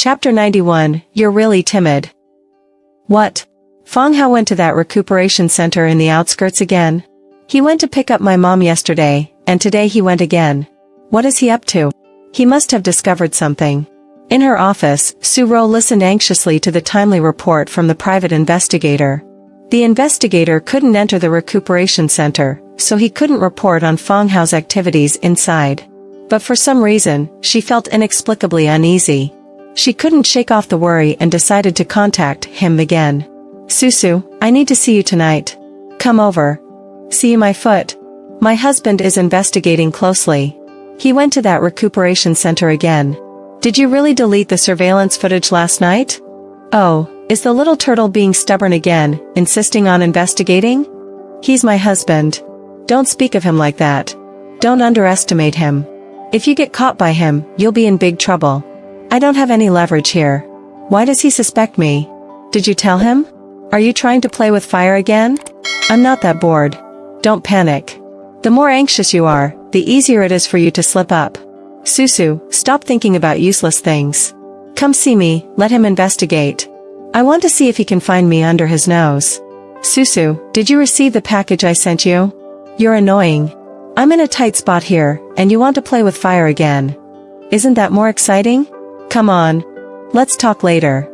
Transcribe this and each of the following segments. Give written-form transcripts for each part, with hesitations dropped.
Chapter 91, You're Really Timid. What? Fang Hao went to that recuperation center in the outskirts again? He went to pick up my mom yesterday, and today he went again. What is he up to? He must have discovered something. In her office, Su-ro listened anxiously to the timely report from the private investigator. The investigator couldn't enter the recuperation center, so he couldn't report on Fang Hao's activities inside. But for some reason, she felt inexplicably uneasy. She couldn't shake off the worry and decided to contact him again. Susu, I need to see you tonight. Come over. See my foot. My husband is investigating closely. He went to that recuperation center again. Did you really delete the surveillance footage last night? Oh, is the little turtle being stubborn again, insisting on investigating? He's my husband. Don't speak of him like that. Don't underestimate him. If you get caught by him, you'll be in big trouble. I don't have any leverage here. Why does he suspect me? Did you tell him? Are you trying to play with fire again? I'm not that bored. Don't panic. The more anxious you are, the easier it is for you to slip up. Susu, stop thinking about useless things. Come see me, let him investigate. I want to see if he can find me under his nose. Susu, did you receive the package I sent you? You're annoying. I'm in a tight spot here, and you want to play with fire again. Isn't that more exciting? Come on. Let's talk later.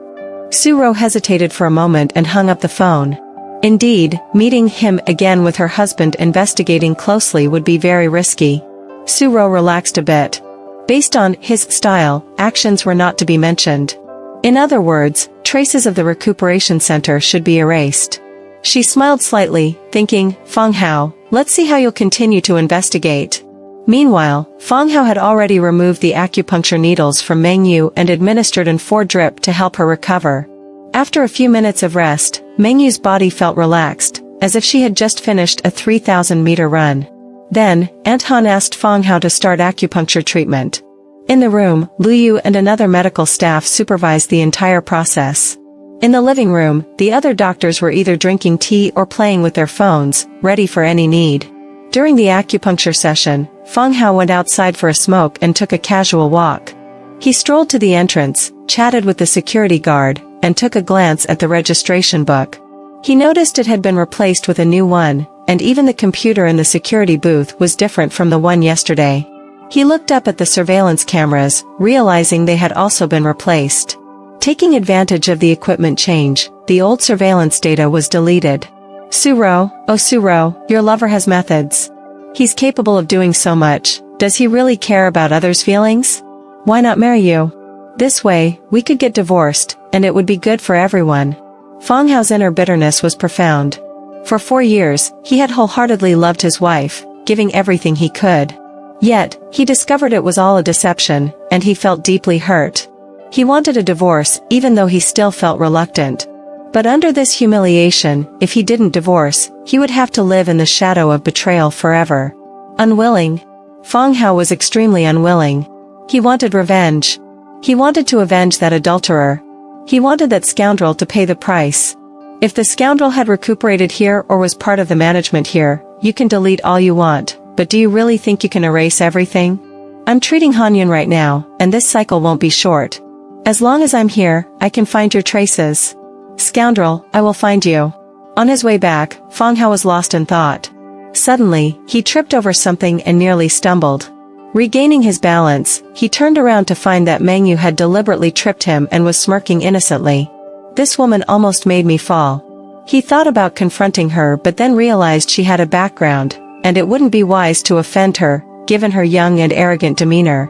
Su-ro hesitated for a moment and hung up the phone. Indeed, meeting him again with her husband investigating closely would be very risky. Su-ro relaxed a bit. Based on his style, actions were not to be mentioned. In other words, traces of the recuperation center should be erased. She smiled slightly, thinking, Fang Hao, let's see how you'll continue to investigate. Meanwhile, Fang Hao had already removed the acupuncture needles from Meng Yu and administered an 4 drip to help her recover. After a few minutes of rest, Meng Yu's body felt relaxed, as if she had just finished a 3,000-meter run. Then, Aunt Han asked Fang Hao to start acupuncture treatment. In the room, Lu Yu and another medical staff supervised the entire process. In the living room, the other doctors were either drinking tea or playing with their phones, ready for any need. During the acupuncture session, Fang Hao went outside for a smoke and took a casual walk. He strolled to the entrance, chatted with the security guard, and took a glance at the registration book. He noticed it had been replaced with a new one, and even the computer in the security booth was different from the one yesterday. He looked up at the surveillance cameras, realizing they had also been replaced. Taking advantage of the equipment change, the old surveillance data was deleted. Su-ro, oh Su-ro, your lover has methods. He's capable of doing so much. Does he really care about others' feelings? Why not marry you? This way, we could get divorced, and it would be good for everyone. Fang Hao's inner bitterness was profound. For 4 years, he had wholeheartedly loved his wife, giving everything he could. Yet, he discovered it was all a deception, and he felt deeply hurt. He wanted a divorce, even though he still felt reluctant. But under this humiliation, if he didn't divorce, he would have to live in the shadow of betrayal forever. Unwilling. Fang Hao was extremely unwilling. He wanted revenge. He wanted to avenge that adulterer. He wanted that scoundrel to pay the price. If the scoundrel had recuperated here or was part of the management here, you can delete all you want, but do you really think you can erase everything? I'm treating Hanyun right now, and this cycle won't be short. As long as I'm here, I can find your traces. Scoundrel, I will find you. On his way back, Fang Hao was lost in thought. Suddenly, he tripped over something and nearly stumbled. Regaining his balance, he turned around to find that Meng Yu had deliberately tripped him and was smirking innocently. This woman almost made me fall. He thought about confronting her but then realized she had a background, and it wouldn't be wise to offend her, given her young and arrogant demeanor.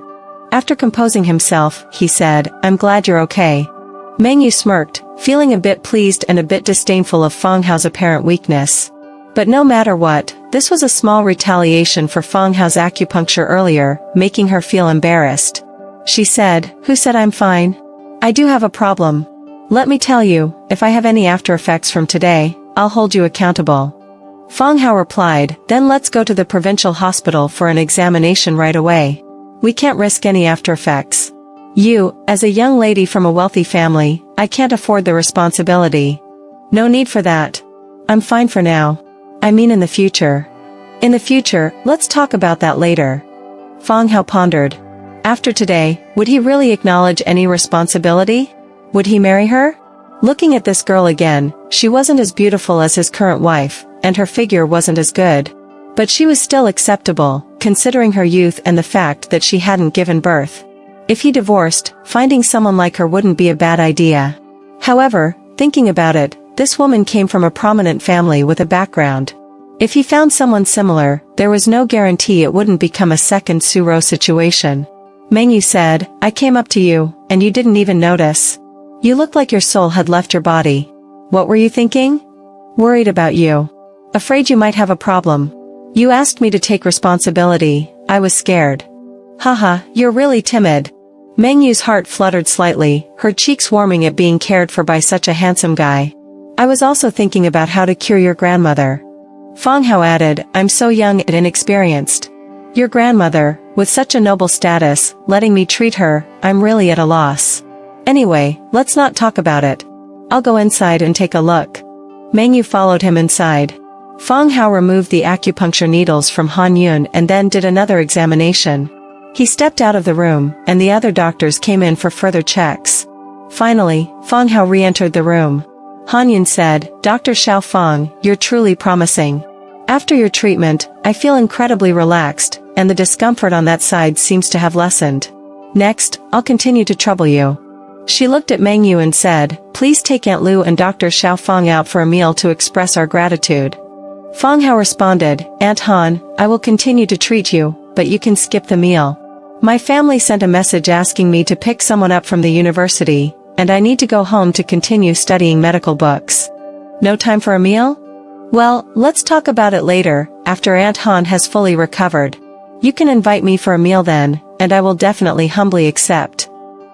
After composing himself, he said, I'm glad you're okay. Meng Yu smirked, feeling a bit pleased and a bit disdainful of Fang Hao's apparent weakness. But no matter what, this was a small retaliation for Fang Hao's acupuncture earlier, making her feel embarrassed. She said, Who said I'm fine? I do have a problem. Let me tell you, if I have any after effects from today, I'll hold you accountable. Fang Hao replied, Then let's go to the provincial hospital for an examination right away. We can't risk any after effects. You, as a young lady from a wealthy family, I can't afford the responsibility. No need for that. I'm fine for now. I mean in the future. In the future, let's talk about that later. Fang Hao pondered. After today, would he really acknowledge any responsibility? Would he marry her? Looking at this girl again, she wasn't as beautiful as his current wife, and her figure wasn't as good. But she was still acceptable, considering her youth and the fact that she hadn't given birth. If he divorced, finding someone like her wouldn't be a bad idea. However, thinking about it, this woman came from a prominent family with a background. If he found someone similar, there was no guarantee it wouldn't become a second Suro situation. Meng Yu said, I came up to you, and you didn't even notice. You looked like your soul had left your body. What were you thinking? Worried about you. Afraid you might have a problem. You asked me to take responsibility, I was scared. Haha, you're really timid. Meng Yu's heart fluttered slightly, her cheeks warming at being cared for by such a handsome guy. I was also thinking about how to cure your grandmother. Fang Hao added, I'm so young and inexperienced. Your grandmother, with such a noble status, letting me treat her, I'm really at a loss. Anyway, let's not talk about it. I'll go inside and take a look. Meng Yu followed him inside. Fang Hao removed the acupuncture needles from Han Yun and then did another examination. He stepped out of the room, and the other doctors came in for further checks. Finally, Fang Hao re-entered the room. Han Yun said, Dr. Xiao Fang, you're truly promising. After your treatment, I feel incredibly relaxed, and the discomfort on that side seems to have lessened. Next, I'll continue to trouble you. She looked at Meng Yu and said, please take Aunt Lu and Dr. Xiao Fang out for a meal to express our gratitude. Fang Hao responded, Aunt Han, I will continue to treat you, but you can skip the meal. My family sent a message asking me to pick someone up from the university, and I need to go home to continue studying medical books. No time for a meal? Well, let's talk about it later, after Aunt Han has fully recovered. You can invite me for a meal then, and I will definitely humbly accept.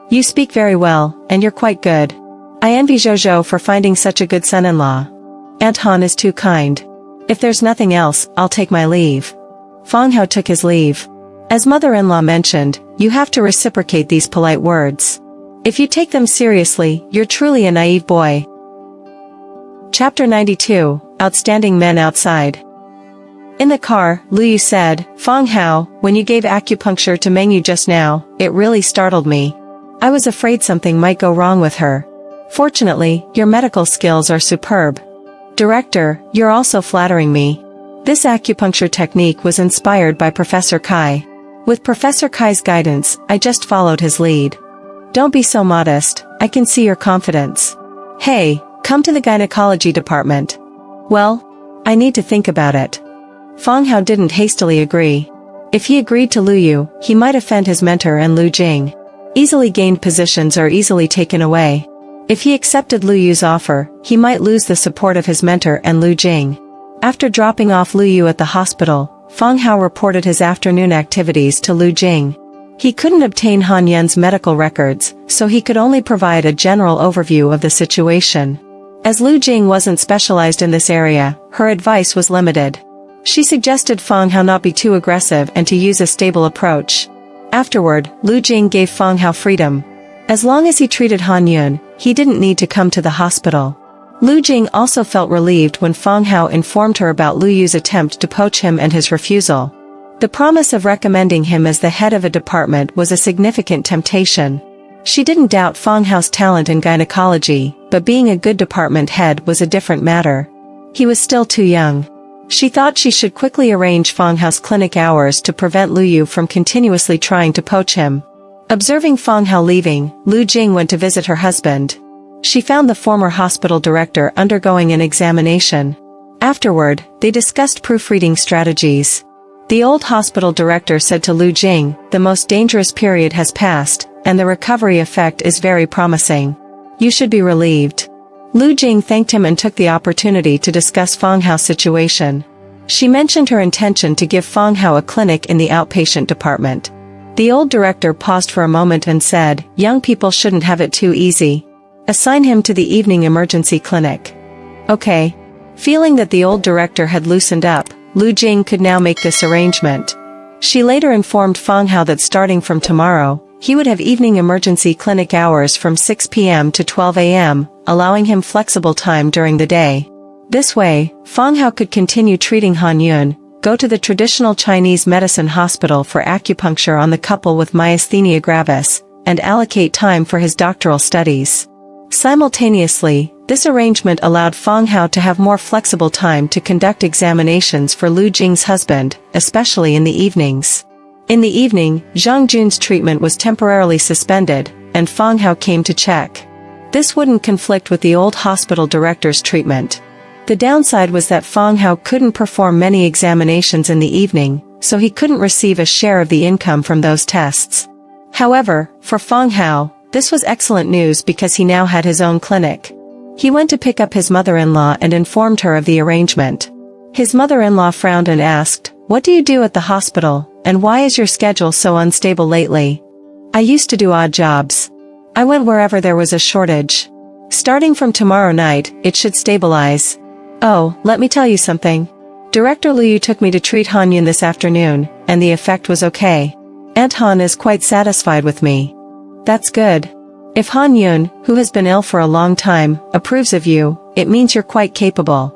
You speak very well, and you're quite good. I envy Zhou for finding such a good son-in-law. Aunt Han is too kind. If there's nothing else, I'll take my leave. Fang Hao took his leave. As mother-in-law mentioned, you have to reciprocate these polite words. If you take them seriously, you're truly a naive boy. Chapter 92, Outstanding Men Outside. In the car, Lu Yu said, Fang Hao, when you gave acupuncture to Meng Yu just now, it really startled me. I was afraid something might go wrong with her. Fortunately, your medical skills are superb. Director, you're also flattering me. This acupuncture technique was inspired by Professor Kai. With Professor Kai's guidance, I just followed his lead. Don't be so modest, I can see your confidence. Hey, come to the gynecology department. Well, I need to think about it. Fang Hao didn't hastily agree. If he agreed to Lu Yu, he might offend his mentor and Lu Jing. Easily gained positions are easily taken away. If he accepted Lu Yu's offer, he might lose the support of his mentor and Lu Jing. After dropping off Lu Yu at the hospital, Fang Hao reported his afternoon activities to Lu Jing. He couldn't obtain Han Yun's medical records, so he could only provide a general overview of the situation. As Lu Jing wasn't specialized in this area, her advice was limited. She suggested Fang Hao not be too aggressive and to use a stable approach. Afterward, Lu Jing gave Fang Hao freedom. As long as he treated Han Yun, he didn't need to come to the hospital. Lu Jing also felt relieved when Fang Hao informed her about Lu Yu's attempt to poach him and his refusal. The promise of recommending him as the head of a department was a significant temptation. She didn't doubt Fang Hao's talent in gynecology, but being a good department head was a different matter. He was still too young. She thought she should quickly arrange Fang Hao's clinic hours to prevent Lu Yu from continuously trying to poach him. Observing Fang Hao leaving, Lu Jing went to visit her husband. She found the former hospital director undergoing an examination. Afterward, they discussed proofreading strategies. The old hospital director said to Lu Jing, the most dangerous period has passed, and the recovery effect is very promising. You should be relieved. Lu Jing thanked him and took the opportunity to discuss Fang Hao's situation. She mentioned her intention to give Fang Hao a clinic in the outpatient department. The old director paused for a moment and said, young people shouldn't have it too easy. Assign him to the evening emergency clinic. Okay. Feeling that the old director had loosened up, Lu Jing could now make this arrangement. She later informed Fang Hao that starting from tomorrow, he would have evening emergency clinic hours from 6 p.m. to 12 a.m., allowing him flexible time during the day. This way, Fang Hao could continue treating Han Yun, go to the traditional Chinese medicine hospital for acupuncture on the couple with myasthenia gravis, and allocate time for his doctoral studies. Simultaneously, this arrangement allowed Fang Hao to have more flexible time to conduct examinations for Lu Jing's husband, especially in the evenings. In the evening, Zhang Jun's treatment was temporarily suspended, and Fang Hao came to check. This wouldn't conflict with the old hospital director's treatment. The downside was that Fang Hao couldn't perform many examinations in the evening, so he couldn't receive a share of the income from those tests. However, for Fang Hao, this was excellent news because he now had his own clinic. He went to pick up his mother-in-law and informed her of the arrangement. His mother-in-law frowned and asked, "What do you do at the hospital, and why is your schedule so unstable lately?" "I used to do odd jobs. I went wherever there was a shortage. Starting from tomorrow night, it should stabilize." "Oh, let me tell you something. Director Liu took me to treat Han Yun this afternoon, and the effect was okay. Aunt Han is quite satisfied with me." "That's good. If Han Yun, who has been ill for a long time, approves of you, it means you're quite capable."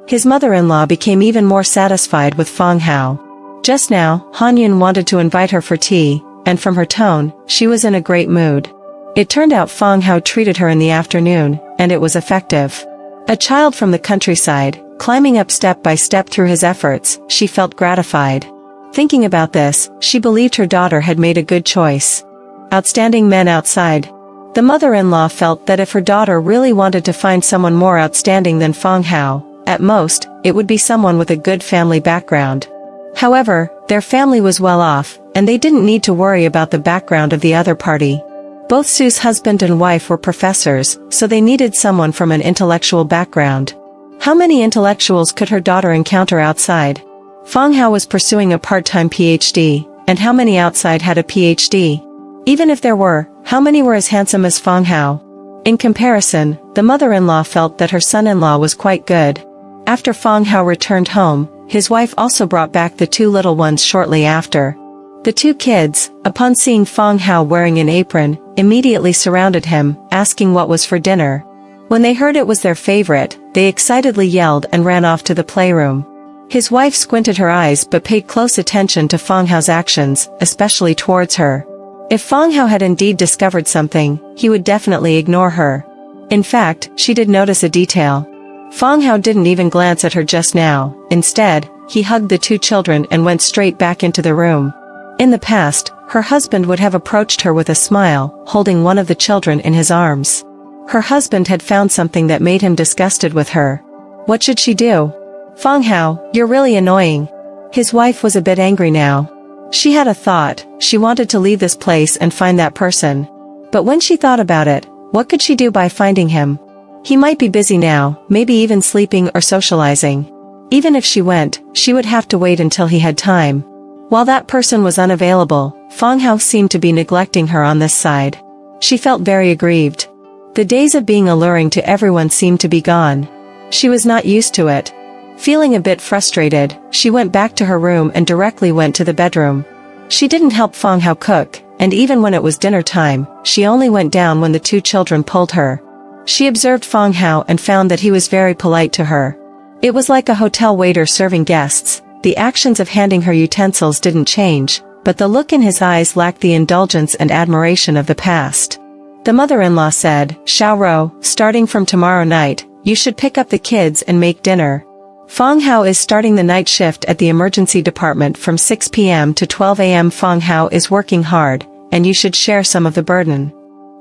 His mother-in-law became even more satisfied with Fang Hao. Just now, Han Yun wanted to invite her for tea, and from her tone, she was in a great mood. It turned out Fang Hao treated her in the afternoon, and it was effective. A child from the countryside, climbing up step by step through his efforts, she felt gratified. Thinking about this, she believed her daughter had made a good choice. Outstanding men outside. The mother-in-law felt that if her daughter really wanted to find someone more outstanding than Fang Hao, at most, it would be someone with a good family background. However, their family was well off, and they didn't need to worry about the background of the other party. Both Sue's husband and wife were professors, so they needed someone from an intellectual background. How many intellectuals could her daughter encounter outside? Fang Hao was pursuing a part-time PhD, and how many outside had a PhD? Even if there were, how many were as handsome as Fang Hao? In comparison, the mother-in-law felt that her son-in-law was quite good. After Fang Hao returned home, his wife also brought back the two little ones shortly after. The two kids, upon seeing Fang Hao wearing an apron, immediately surrounded him, asking what was for dinner. When they heard it was their favorite, they excitedly yelled and ran off to the playroom. His wife squinted her eyes but paid close attention to Fang Hao's actions, especially towards her. If Fang Hao had indeed discovered something, he would definitely ignore her. In fact, she did notice a detail. Fang Hao didn't even glance at her just now. Instead, he hugged the two children and went straight back into the room. In the past, her husband would have approached her with a smile, holding one of the children in his arms. Her husband had found something that made him disgusted with her. What should she do? "Fang Hao, you're really annoying." His wife was a bit angry now. She had a thought, she wanted to leave this place and find that person. But when she thought about it, what could she do by finding him? He might be busy now, maybe even sleeping or socializing. Even if she went, she would have to wait until he had time. While that person was unavailable, Fang Hao seemed to be neglecting her on this side. She felt very aggrieved. The days of being alluring to everyone seemed to be gone. She was not used to it. Feeling a bit frustrated, she went back to her room and directly went to the bedroom. She didn't help Fang Hao cook, and even when it was dinner time, she only went down when the two children pulled her. She observed Fang Hao and found that he was very polite to her. It was like a hotel waiter serving guests. The actions of handing her utensils didn't change, but the look in his eyes lacked the indulgence and admiration of the past. The mother-in-law said, "Xiaoro, starting from tomorrow night, you should pick up the kids and make dinner. Fang Hao is starting the night shift at the emergency department from 6 p.m. to 12 a.m. Fang Hao is working hard, and you should share some of the burden."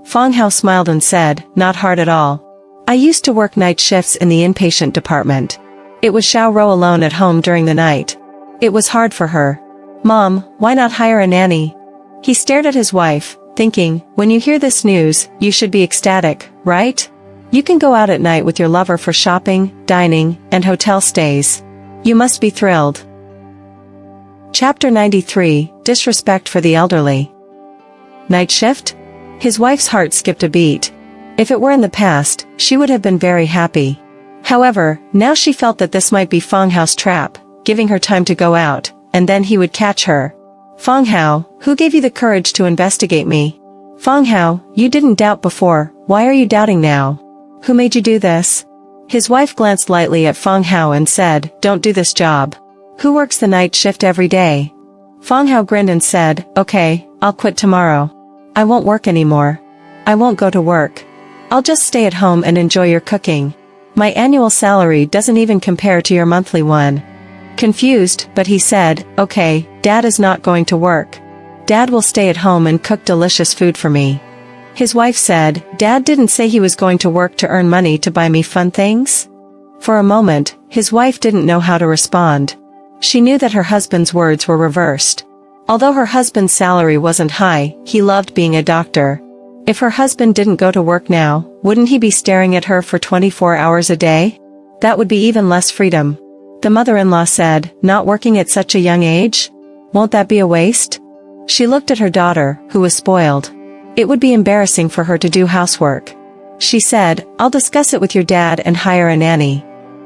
Fang Hao smiled and said, "Not hard at all. I used to work night shifts in the inpatient department. It was Xiaoro alone at home during the night. It was hard for her. Mom, why not hire a nanny?" He stared at his wife, thinking, when you hear this news, you should be ecstatic, right? You can go out at night with your lover for shopping, dining, and hotel stays. You must be thrilled. Chapter 93, Disrespect for the Elderly. Night shift? His wife's heart skipped a beat. If it were in the past, she would have been very happy. However, now she felt that this might be Fang Hao's trap, giving her time to go out, and then he would catch her. "Fang Hao, who gave you the courage to investigate me? Fang Hao, you didn't doubt before, why are you doubting now? Who made you do this?" His wife glanced lightly at Fang Hao and said, "Don't do this job." Who works the night shift every day? Fang Hao grinned and said, okay, I'll quit tomorrow. I won't work anymore. I won't go to work. I'll just stay at home and enjoy your cooking. My annual salary doesn't even compare to your monthly one. Confused, but he said, okay, Dad is not going to work. Dad will stay at home and cook delicious food for me. His wife said, Dad didn't say he was going to work to earn money to buy me fun things? For a moment, his wife didn't know how to respond. She knew that her husband's words were reversed. Although her husband's salary wasn't high, he loved being a doctor. If her husband didn't go to work now, wouldn't he be staring at her for 24 hours a day? That would be even less freedom. The mother-in-law said, not working at such a young age? Won't that be a waste? She looked at her daughter, who was spoiled. It would be embarrassing for her to do housework. She said, I'll discuss it with your dad and hire a nanny.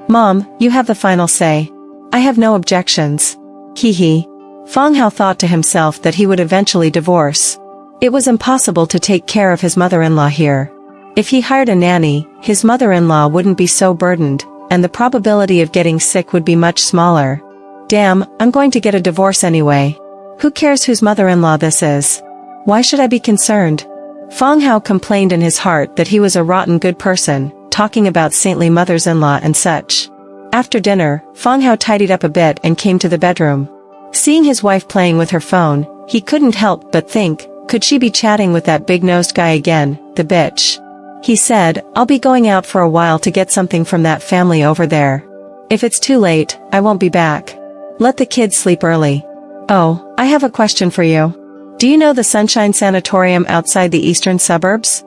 Mom, you have the final say. I have no objections. Hee hee. Fang Hao thought to himself that he would eventually divorce. It was impossible to take care of his mother-in-law here. If he hired a nanny, his mother-in-law wouldn't be so burdened, and the probability of getting sick would be much smaller. Damn, I'm going to get a divorce anyway. Who cares whose mother-in-law this is? Why should I be concerned? Fang Hao complained in his heart that he was a rotten good person, talking about saintly mothers-in-law and such. After dinner, Fang Hao tidied up a bit and came to the bedroom. Seeing his wife playing with her phone, he couldn't help but think, could she be chatting with that big-nosed guy again, the bitch? He said, I'll be going out for a while to get something from that family over there. If it's too late, I won't be back. Let the kids sleep early. Oh, I have a question for you. Do you know the Sunshine Sanatorium outside the eastern suburbs?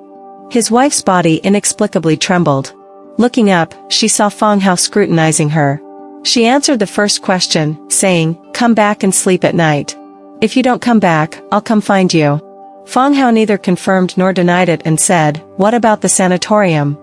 His wife's body inexplicably trembled. Looking up, she saw Fang Hao scrutinizing her. She answered the first question, saying, come back and sleep at night. If you don't come back, I'll come find you. Fang Hao neither confirmed nor denied it and said, what about the sanatorium?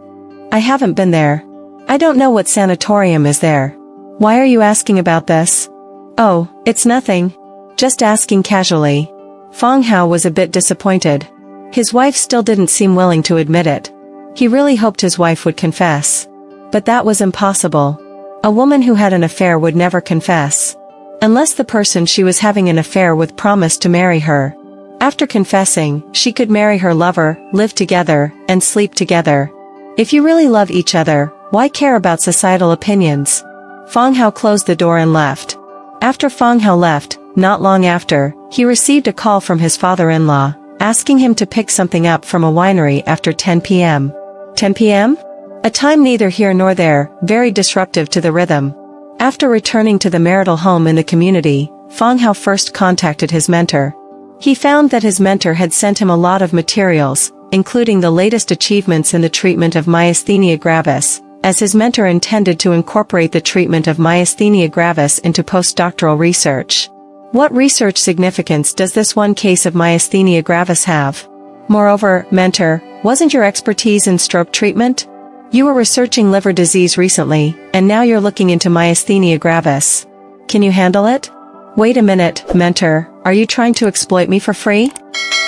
I haven't been there. I don't know what sanatorium is there. Why are you asking about this? Oh, it's nothing. Just asking casually. Fang Hao was a bit disappointed. His wife still didn't seem willing to admit it. He really hoped his wife would confess. But that was impossible. A woman who had an affair would never confess. Unless the person she was having an affair with promised to marry her. After confessing, she could marry her lover, live together, and sleep together. If you really love each other, why care about societal opinions? Fang Hao closed the door and left. After Fang Hao left, not long after, he received a call from his father-in-law, asking him to pick something up from a winery after 10 p.m. 10 p.m.? A time neither here nor there, very disruptive to the rhythm. After returning to the marital home in the community, Fang Hao first contacted his mentor. He found that his mentor had sent him a lot of materials, including the latest achievements in the treatment of myasthenia gravis, as his mentor intended to incorporate the treatment of myasthenia gravis into postdoctoral research. What research significance does this one case of myasthenia gravis have? Moreover, mentor, wasn't your expertise in stroke treatment? You were researching liver disease recently, and now you're looking into myasthenia gravis. Can you handle it? Wait a minute, mentor, are you trying to exploit me for free?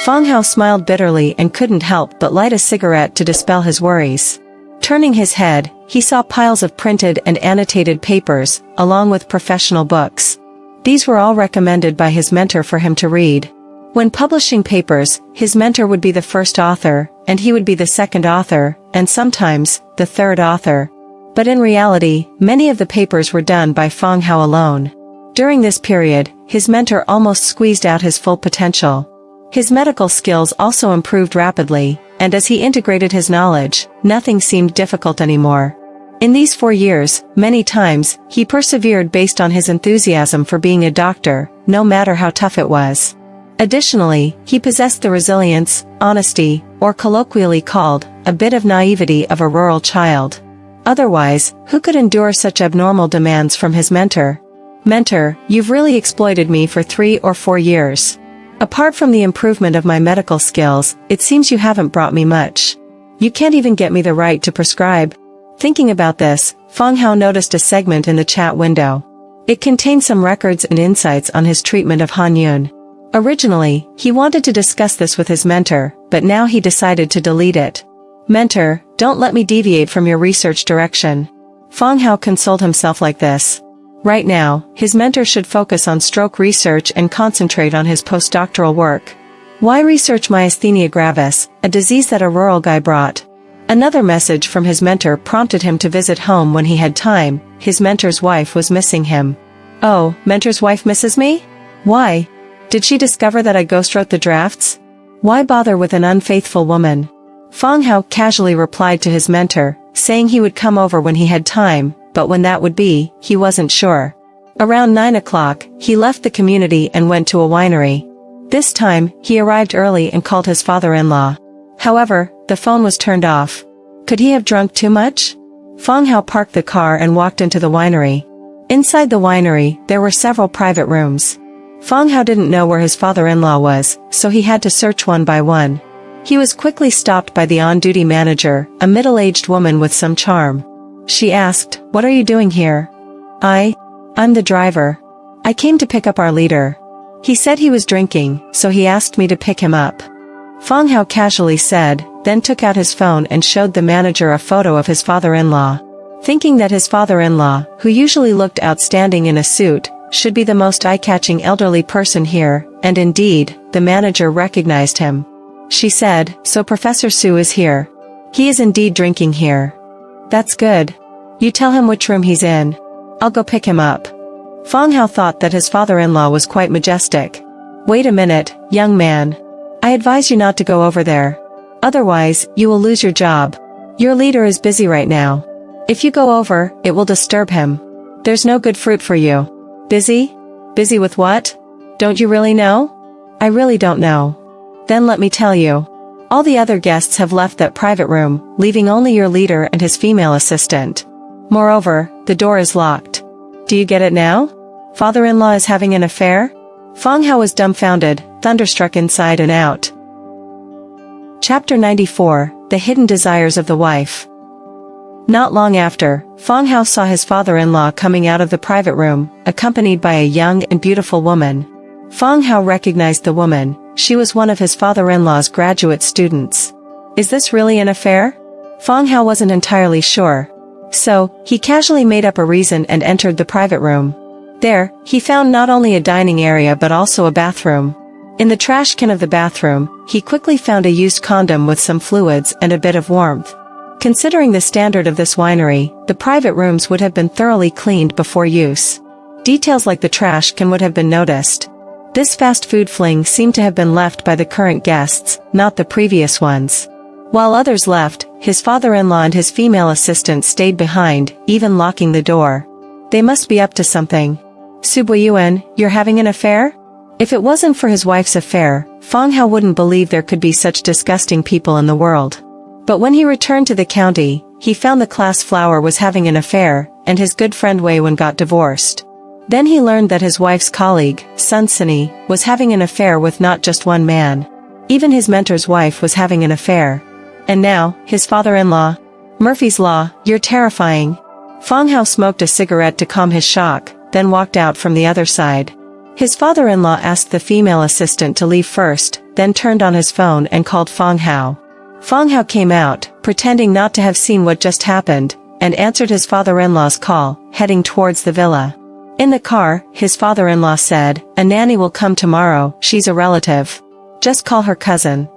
Fang Hao smiled bitterly and couldn't help but light a cigarette to dispel his worries. Turning his head, he saw piles of printed and annotated papers, along with professional books. These were all recommended by his mentor for him to read. When publishing papers, his mentor would be the first author, and he would be the second author, and sometimes, the third author. But in reality, many of the papers were done by Fang Hao alone. During this period, his mentor almost squeezed out his full potential. His medical skills also improved rapidly, and as he integrated his knowledge, nothing seemed difficult anymore. In these 4 years, many times, he persevered based on his enthusiasm for being a doctor, no matter how tough it was. Additionally, he possessed the resilience, honesty, or colloquially called, a bit of naivety of a rural child. Otherwise, who could endure such abnormal demands from his mentor? Mentor, you've really exploited me for 3 or 4 years. Apart from the improvement of my medical skills, it seems you haven't brought me much. You can't even get me the right to prescribe. Thinking about this, Fang Hao noticed a segment in the chat window. It contained some records and insights on his treatment of Han Yun. Originally, he wanted to discuss this with his mentor, but now he decided to delete it. Mentor, don't let me deviate from your research direction. Fang Hao consoled himself like this. Right now, his mentor should focus on stroke research and concentrate on his postdoctoral work. Why research myasthenia gravis, a disease that a rural guy brought? Another message from his mentor prompted him to visit home when he had time. His mentor's wife was missing him. Oh, mentor's wife misses me? Why? Did she discover that I ghostwrote the drafts? Why bother with an unfaithful woman? Fang Hao casually replied to his mentor, saying he would come over when he had time, but when that would be, he wasn't sure. Around 9 o'clock, he left the community and went to a winery. This time, he arrived early and called his father-in-law. However, the phone was turned off. Could he have drunk too much? Fang Hao parked the car and walked into the winery. Inside the winery, there were several private rooms. Fang Hao didn't know where his father-in-law was, so he had to search one by one. He was quickly stopped by the on-duty manager, a middle-aged woman with some charm. She asked, "What are you doing here?" I'm the driver. I came to pick up our leader. He said he was drinking, so he asked me to pick him up. Fang Hao casually said, then took out his phone and showed the manager a photo of his father-in-law. Thinking that his father-in-law, who usually looked outstanding in a suit, should be the most eye-catching elderly person here, and indeed, the manager recognized him. She said, "So Professor Su is here. He is indeed drinking here. That's good. You tell him which room he's in. I'll go pick him up." Fang Hao thought that his father-in-law was quite majestic. "Wait a minute, young man. I advise you not to go over there. Otherwise, you will lose your job. Your leader is busy right now. If you go over, it will disturb him. There's no good fruit for you." "Busy? Busy with what? Don't you really know?" "I really don't know." "Then let me tell you. All the other guests have left that private room, leaving only your leader and his female assistant. Moreover, the door is locked. Do you get it now? Father-in-law is having an affair?" Fang Hao was dumbfounded, thunderstruck inside and out. Chapter 94, The Hidden Desires of the Wife. Not long after, Fang Hao saw his father-in-law coming out of the private room, accompanied by a young and beautiful woman. Fang Hao recognized the woman. She was one of his father-in-law's graduate students. Is this really an affair? Fang Hao wasn't entirely sure. So, he casually made up a reason and entered the private room. There, he found not only a dining area but also a bathroom. In the trash can of the bathroom, he quickly found a used condom with some fluids and a bit of warmth. Considering the standard of this winery, the private rooms would have been thoroughly cleaned before use. Details like the trash can would have been noticed. This fast food fling seemed to have been left by the current guests, not the previous ones. While others left, his father-in-law and his female assistant stayed behind, even locking the door. They must be up to something. "Su Buiyuan, you're having an affair?" If it wasn't for his wife's affair, Fang Hao wouldn't believe there could be such disgusting people in the world. But when he returned to the county, he found the class flower was having an affair, and his good friend Wei Wen got divorced. Then he learned that his wife's colleague, Sun Sini, was having an affair with not just one man. Even his mentor's wife was having an affair. And now, his father-in-law. Murphy's Law, you're terrifying. Fang Hao smoked a cigarette to calm his shock, then walked out from the other side. His father-in-law asked the female assistant to leave first, then turned on his phone and called Fang Hao. Fang Hao came out, pretending not to have seen what just happened, and answered his father-in-law's call, heading towards the villa. In the car, his father-in-law said, "A nanny will come tomorrow, she's a relative. Just call her cousin."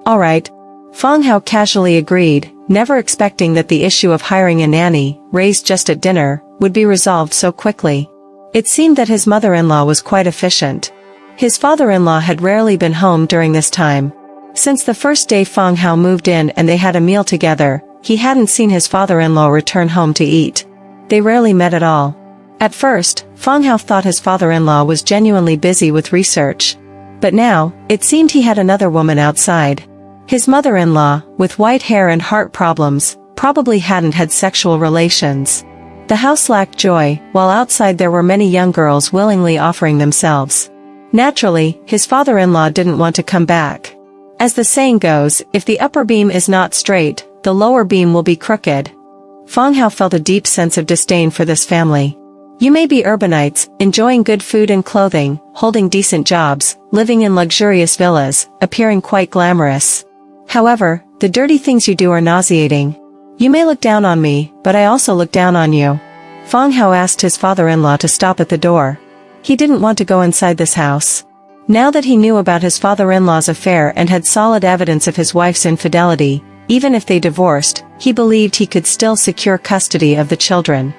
"All right." Fang Hao casually agreed, never expecting that the issue of hiring a nanny, raised just at dinner, would be resolved so quickly. It seemed that his mother-in-law was quite efficient. His father-in-law had rarely been home during this time. Since the first day Fang Hao moved in and they had a meal together, he hadn't seen his father-in-law return home to eat. They rarely met at all. At first, Fang Hao thought his father-in-law was genuinely busy with research. But now, it seemed he had another woman outside. His mother-in-law, with white hair and heart problems, probably hadn't had sexual relations. The house lacked joy, while outside there were many young girls willingly offering themselves. Naturally, his father-in-law didn't want to come back. As the saying goes, if the upper beam is not straight, the lower beam will be crooked. Fang Hao felt a deep sense of disdain for this family. You may be urbanites, enjoying good food and clothing, holding decent jobs, living in luxurious villas, appearing quite glamorous. However, the dirty things you do are nauseating. You may look down on me, but I also look down on you. Fang Hao asked his father-in-law to stop at the door. He didn't want to go inside this house. Now that he knew about his father-in-law's affair and had solid evidence of his wife's infidelity, even if they divorced, he believed he could still secure custody of the children.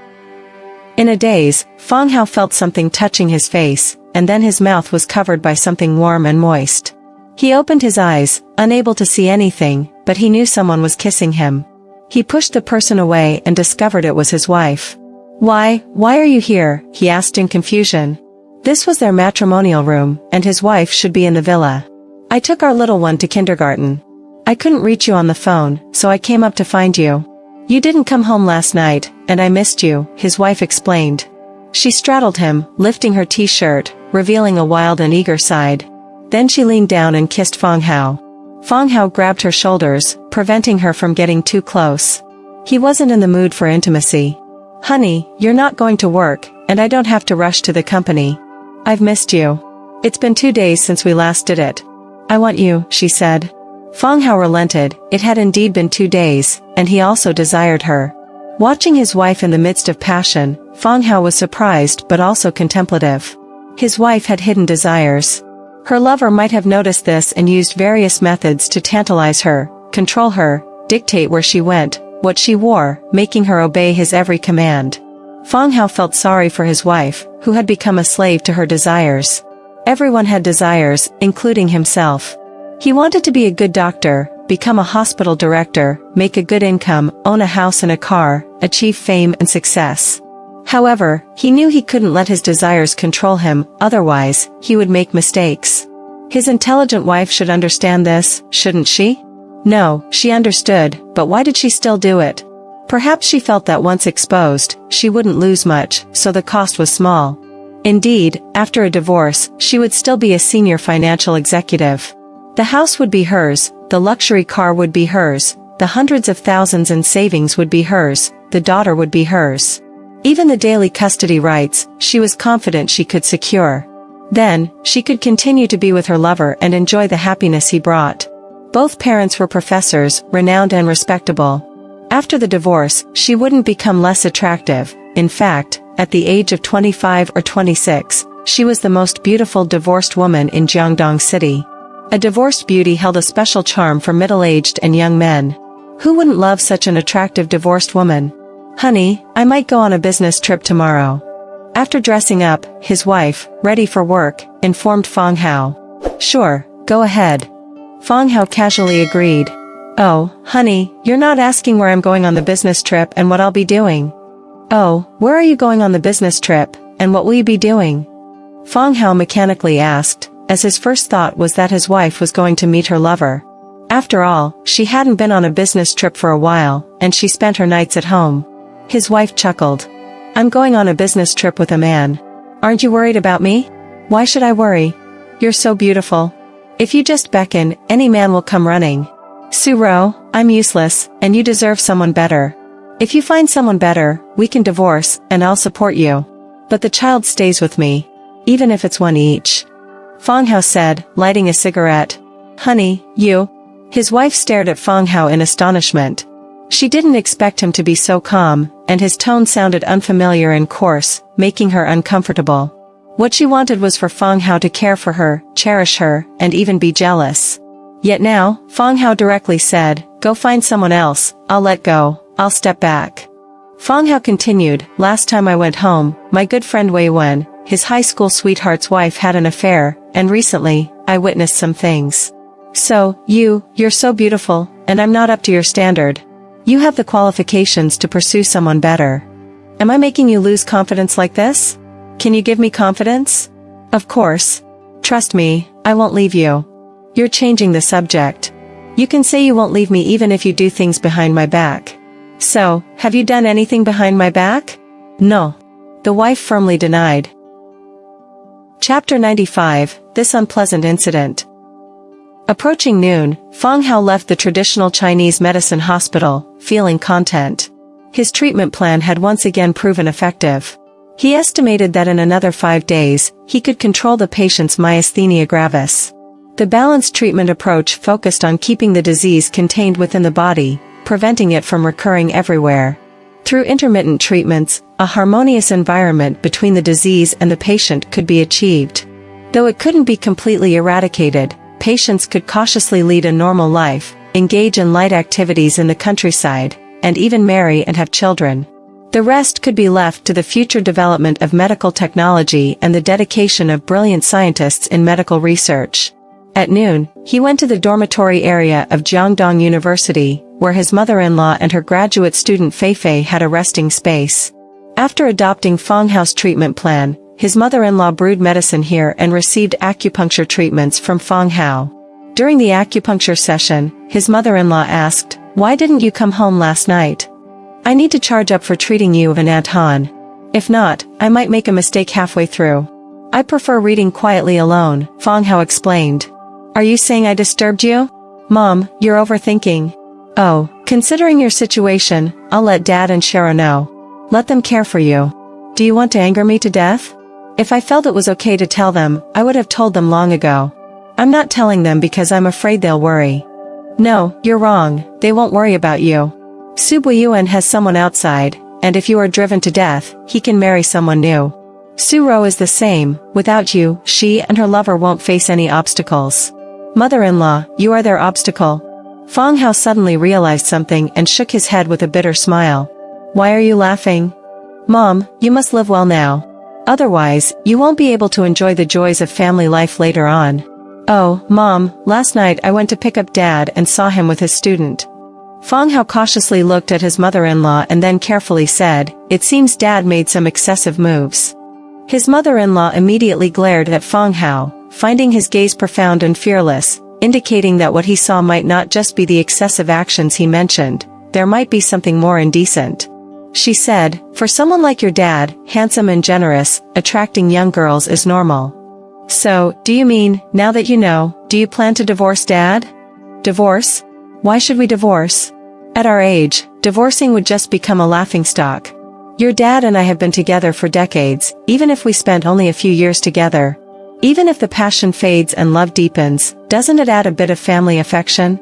In a daze, Fang Hao felt something touching his face, and then his mouth was covered by something warm and moist. He opened his eyes, unable to see anything, but he knew someone was kissing him. He pushed the person away and discovered it was his wife. Why are you here?" he asked in confusion. This was their matrimonial room, and his wife should be in the villa. "I took our little one to kindergarten. I couldn't reach you on the phone, so I came up to find you. You didn't come home last night, and I missed you," his wife explained. She straddled him, lifting her t-shirt, revealing a wild and eager side. Then she leaned down and kissed Fang Hao. Fang Hao grabbed her shoulders, preventing her from getting too close. He wasn't in the mood for intimacy. "Honey, you're not going to work, and I don't have to rush to the company. I've missed you. It's been 2 days since we last did it. I want you," she said. Fang Hao relented. It had indeed been 2 days, and he also desired her. Watching his wife in the midst of passion, Fang Hao was surprised but also contemplative. His wife had hidden desires. Her lover might have noticed this and used various methods to tantalize her, control her, dictate where she went, what she wore, making her obey his every command. Fang Hao felt sorry for his wife, who had become a slave to her desires. Everyone had desires, including himself. He wanted to be a good doctor, become a hospital director, make a good income, own a house and a car, achieve fame and success. However, he knew he couldn't let his desires control him, otherwise, he would make mistakes. His intelligent wife should understand this, shouldn't she? No, she understood, but why did she still do it? Perhaps she felt that once exposed, she wouldn't lose much, so the cost was small. Indeed, after a divorce, she would still be a senior financial executive. The house would be hers, the luxury car would be hers, the hundreds of thousands in savings would be hers, the daughter would be hers. Even the daily custody rights, she was confident she could secure. Then, she could continue to be with her lover and enjoy the happiness he brought. Both parents were professors, renowned and respectable. After the divorce, she wouldn't become less attractive. In fact, at the age of 25 or 26, she was the most beautiful divorced woman in Jiangdong City. A divorced beauty held a special charm for middle-aged and young men. Who wouldn't love such an attractive divorced woman? "Honey, I might go on a business trip tomorrow." After dressing up, his wife, ready for work, informed Fang Hao. "Sure, go ahead." Fang Hao casually agreed. "Oh, honey, you're not asking where I'm going on the business trip and what I'll be doing." "Oh, where are you going on the business trip, and what will you be doing?" Fang Hao mechanically asked, as his first thought was that his wife was going to meet her lover. After all, she hadn't been on a business trip for a while, and she spent her nights at home. His wife chuckled. "I'm going on a business trip with a man. Aren't you worried about me?" "Why should I worry? You're so beautiful. If you just beckon, any man will come running." "Suro, I'm useless, and you deserve someone better. If you find someone better, we can divorce, and I'll support you. But the child stays with me. Even if it's one each." Fang Hao said, lighting a cigarette. "Honey, you?" His wife stared at Fang Hao in astonishment. She didn't expect him to be so calm, and his tone sounded unfamiliar and coarse, making her uncomfortable. What she wanted was for Fang Hao to care for her, cherish her, and even be jealous. Yet now, Fang Hao directly said, "Go find someone else, I'll let go, I'll step back." Fang Hao continued, "Last time I went home, my good friend Wei Wen, his high school sweetheart's wife, had an affair, and recently, I witnessed some things. So, you're so beautiful, and I'm not up to your standard. You have the qualifications to pursue someone better. Am I making you lose confidence like this? Can you give me confidence?" "Of course. Trust me, I won't leave you." "You're changing the subject. You can say you won't leave me even if you do things behind my back. So, have you done anything behind my back?" "No." The wife firmly denied. Chapter 95, This Unpleasant Incident. Approaching noon, Fang Hao left the traditional Chinese medicine hospital, feeling content. His treatment plan had once again proven effective. He estimated that in another 5 days, he could control the patient's myasthenia gravis. The balanced treatment approach focused on keeping the disease contained within the body, preventing it from recurring everywhere. Through intermittent treatments, a harmonious environment between the disease and the patient could be achieved. Though it couldn't be completely eradicated, patients could cautiously lead a normal life, engage in light activities in the countryside, and even marry and have children. The rest could be left to the future development of medical technology and the dedication of brilliant scientists in medical research. At noon, he went to the dormitory area of Jiangdong University, where his mother-in-law and her graduate student Fei had a resting space. After adopting Fang Hao's treatment plan, his mother-in-law brewed medicine here and received acupuncture treatments from Fang Hao. During the acupuncture session, his mother-in-law asked, "Why didn't you come home last night? I need to charge up for treating you and Aunt Han. If not, I might make a mistake halfway through. I prefer reading quietly alone," Fang Hao explained. "Are you saying I disturbed you? Mom, you're overthinking." "Oh, considering your situation, I'll let Dad and Cheryl know. Let them care for you. Do you want to anger me to death? If I felt it was okay to tell them, I would have told them long ago. I'm not telling them because I'm afraid they'll worry." "No, you're wrong, they won't worry about you. Su Buiyuan has someone outside, and if you are driven to death, he can marry someone new. Su Ro is the same, without you, she and her lover won't face any obstacles. Mother-in-law, you are their obstacle." Fang Hao suddenly realized something and shook his head with a bitter smile. "Why are you laughing? Mom, you must live well now. Otherwise, you won't be able to enjoy the joys of family life later on." "Oh, Mom, last night I went to pick up Dad and saw him with his student." Fang Hao cautiously looked at his mother-in-law and then carefully said, "It seems Dad made some excessive moves." His mother-in-law immediately glared at Fang Hao, finding his gaze profound and fearless, indicating that what he saw might not just be the excessive actions he mentioned, there might be something more indecent. She said, "For someone like your dad, handsome and generous, attracting young girls is normal. So, do you mean, now that you know, do you plan to divorce Dad?" "Divorce? Why should we divorce? At our age, divorcing would just become a laughingstock. Your dad and I have been together for decades, even if we spent only a few years together. Even if the passion fades and love deepens, doesn't it add a bit of family affection?"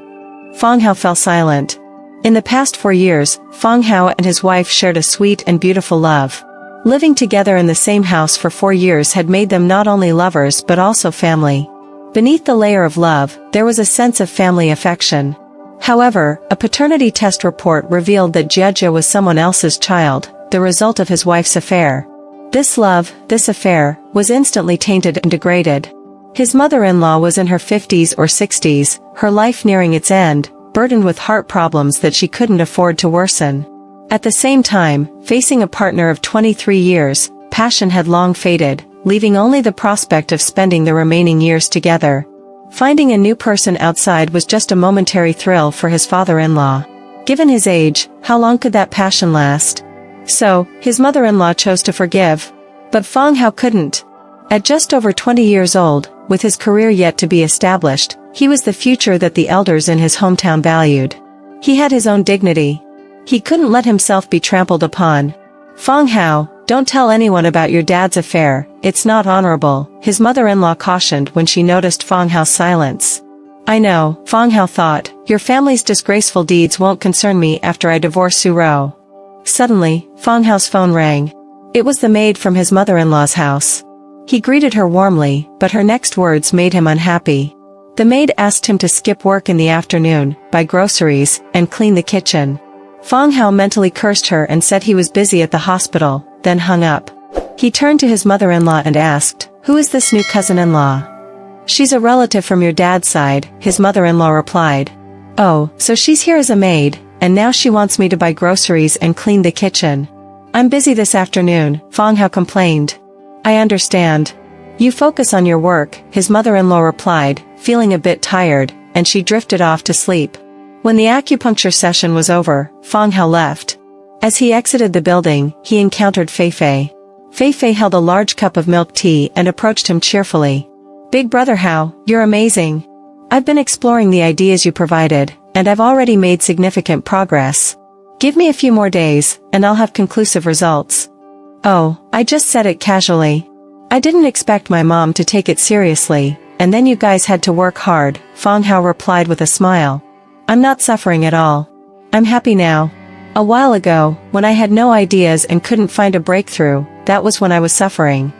Fang Hao fell silent. In the past 4 years, Fang Hao and his wife shared a sweet and beautiful love. Living together in the same house for 4 years had made them not only lovers but also family. Beneath the layer of love, there was a sense of family affection. However, a paternity test report revealed that Jie Jie was someone else's child, the result of his wife's affair. This love, this affair, was instantly tainted and degraded. His mother-in-law was in her 50s or 60s, her life nearing its end, burdened with heart problems that she couldn't afford to worsen. At the same time, facing a partner of 23 years, passion had long faded, leaving only the prospect of spending the remaining years together. Finding a new person outside was just a momentary thrill for his father-in-law. Given his age, how long could that passion last? So, his mother-in-law chose to forgive. But Fang Hao couldn't. At just over 20 years old, with his career yet to be established, he was the future that the elders in his hometown valued. He had his own dignity. He couldn't let himself be trampled upon. "Fang Hao, don't tell anyone about your dad's affair, it's not honorable," his mother-in-law cautioned when she noticed Fang Hao's silence. "I know," Fang Hao thought, "your family's disgraceful deeds won't concern me after I divorce Su Ro." Suddenly, Fang Hao's phone rang. It was the maid from his mother-in-law's house. He greeted her warmly, but her next words made him unhappy. The maid asked him to skip work in the afternoon, buy groceries, and clean the kitchen. Fang Hao mentally cursed her and said he was busy at the hospital, then hung up. He turned to his mother-in-law and asked, "Who is this new cousin-in-law?" "She's a relative from your dad's side," his mother-in-law replied. "Oh, so she's here as a maid, and now she wants me to buy groceries and clean the kitchen. I'm busy this afternoon," Fang Hao complained. "I understand. You focus on your work," his mother-in-law replied, feeling a bit tired, and she drifted off to sleep. When the acupuncture session was over, Fang Hao left. As he exited the building, he encountered Fei. Fei held a large cup of milk tea and approached him cheerfully. "Big brother Hao, you're amazing. I've been exploring the ideas you provided, and I've already made significant progress. Give me a few more days, and I'll have conclusive results." "Oh, I just said it casually. I didn't expect my mom to take it seriously, and then you guys had to work hard," Fang Hao replied with a smile. "I'm not suffering at all. I'm happy now. A while ago, when I had no ideas and couldn't find a breakthrough, that was when I was suffering.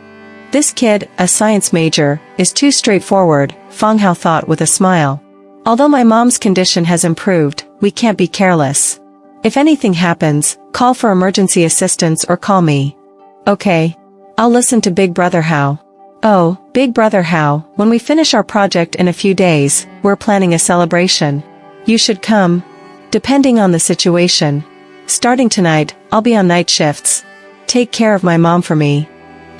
This kid, a science major, is too straightforward, Fang Hao thought with a smile. Although my mom's condition has improved, we can't be careless. If anything happens, call for emergency assistance or call me. Okay. I'll listen to Big Brother Hao. Oh, Big Brother Hao, when we finish our project in a few days, we're planning a celebration. You should come. Depending on the situation. Starting tonight, I'll be on night shifts. Take care of my mom for me.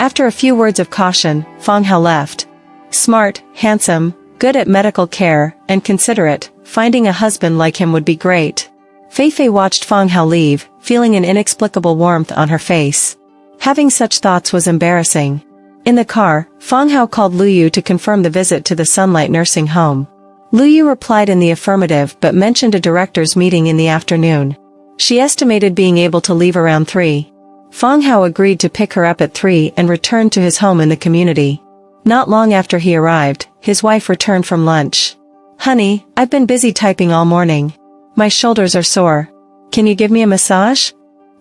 After a few words of caution, Fang Hao left. Smart, handsome, good at medical care, and considerate, finding a husband like him would be great. Fei watched Fang Hao leave, feeling an inexplicable warmth on her face. Having such thoughts was embarrassing. In the car, Fang Hao called Lu Yu to confirm the visit to the Sunlight Nursing Home. Lu Yu replied in the affirmative but mentioned a director's meeting in the afternoon. She estimated being able to leave around 3. Fang Hao agreed to pick her up at 3 and returned to his home in the community. Not long after he arrived, his wife returned from lunch. Honey, I've been busy typing all morning. My shoulders are sore. Can you give me a massage?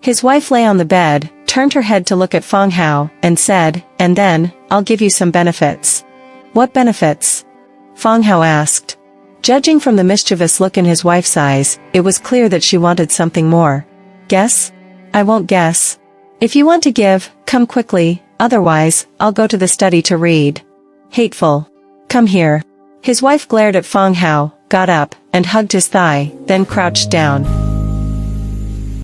His wife lay on the bed, turned her head to look at Fang Hao, and said, and then, I'll give you some benefits. What benefits? Fang Hao asked. Judging from the mischievous look in his wife's eyes, it was clear that she wanted something more. Guess? I won't guess. If you want to give, come quickly, otherwise, I'll go to the study to read. Hateful. Come here. His wife glared at Fang Hao, got up, and hugged his thigh, then crouched down.